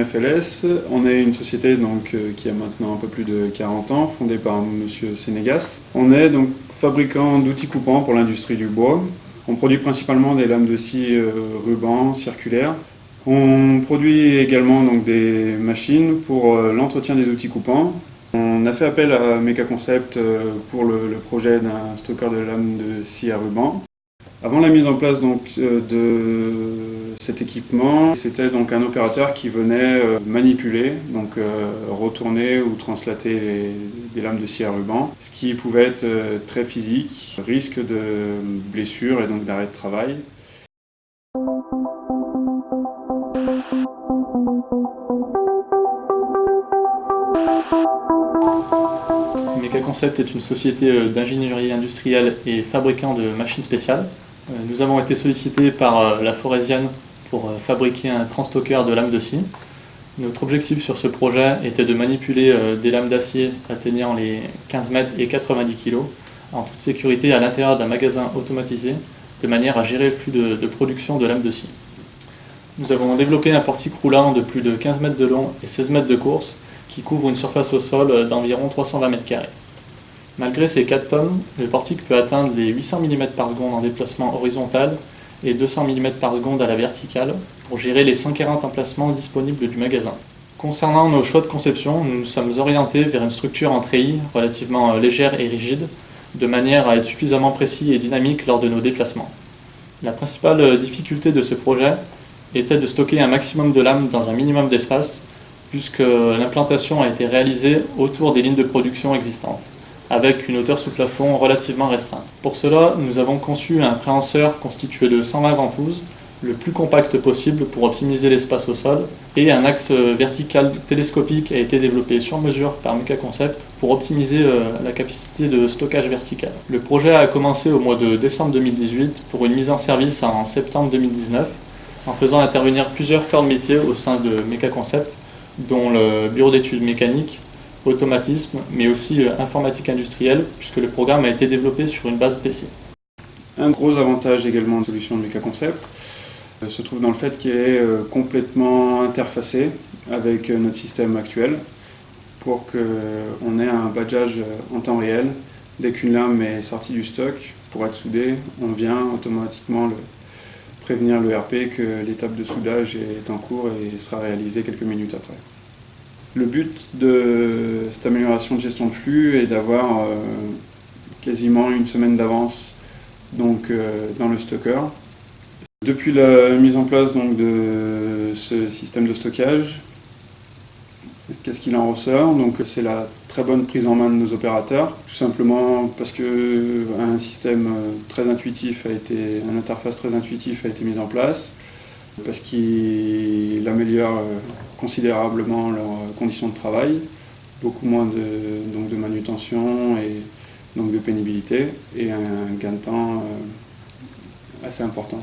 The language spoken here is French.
FLS, on est une société qui a maintenant un peu plus de 40 ans, fondée par M. Sénégas. On est donc fabricant d'outils coupants pour l'industrie du bois. On produit principalement des lames de scie ruban circulaires. On produit également des machines pour l'entretien des outils coupants. On a fait appel à Mecaconcept pour le projet d'un stockeur de lames de scie à ruban. Avant la mise en place de cet équipement, c'était un opérateur qui venait manipuler, retourner ou translater des lames de scie à ruban, ce qui pouvait être très physique, risque de blessure et donc d'arrêt de travail. Mecaconcept est une société d'ingénierie industrielle et fabricant de machines spéciales. Nous avons été sollicités par la Forésienne pour fabriquer un transstockeur de lames de scie. Notre objectif sur ce projet était de manipuler des lames d'acier atteignant les 15 mètres et 90 kg en toute sécurité à l'intérieur d'un magasin automatisé, de manière à gérer le flux de production de lames de scie. Nous avons développé un portique roulant de plus de 15 mètres de long et 16 mètres de course qui couvre une surface au sol d'environ 320 mètres carrés. Malgré ses 4 tonnes, le portique peut atteindre les 800 mm par seconde en déplacement horizontal et 200 mm par seconde à la verticale pour gérer les 140 emplacements disponibles du magasin. Concernant nos choix de conception, nous nous sommes orientés vers une structure en treillis relativement légère et rigide, de manière à être suffisamment précis et dynamique lors de nos déplacements. La principale difficulté de ce projet était de stocker un maximum de lames dans un minimum d'espace, puisque l'implantation a été réalisée autour des lignes de production existantes, avec une hauteur sous plafond relativement restreinte. Pour cela, nous avons conçu un préhenseur constitué de 120 ventouses, le plus compact possible pour optimiser l'espace au sol, et un axe vertical télescopique a été développé sur mesure par Mecaconcept pour optimiser la capacité de stockage vertical. Le projet a commencé au mois de décembre 2018 pour une mise en service en septembre 2019, en faisant intervenir plusieurs corps de métier au sein de Mecaconcept, dont le bureau d'études mécaniques, automatisme, mais aussi informatique industrielle, puisque le programme a été développé sur une base PC. Un gros avantage également de la solution de Mecaconcept se trouve dans le fait qu'il est complètement interfacé avec notre système actuel pour qu'on ait un badgeage en temps réel. Dès qu'une lame est sortie du stock, pour être soudée, on vient automatiquement prévenir l'ERP que l'étape de soudage est en cours et sera réalisée quelques minutes après. Le but de cette amélioration de gestion de flux est d'avoir quasiment une semaine d'avance dans le stockeur. Depuis la mise en place de ce système de stockage, qu'est-ce qu'il en ressort? C'est la très bonne prise en main de nos opérateurs, tout simplement parce qu'un système très intuitif une interface très intuitive a été mise en place, parce qu'il améliore considérablement leurs conditions de travail, beaucoup moins de manutention et de pénibilité, et un gain de temps assez important.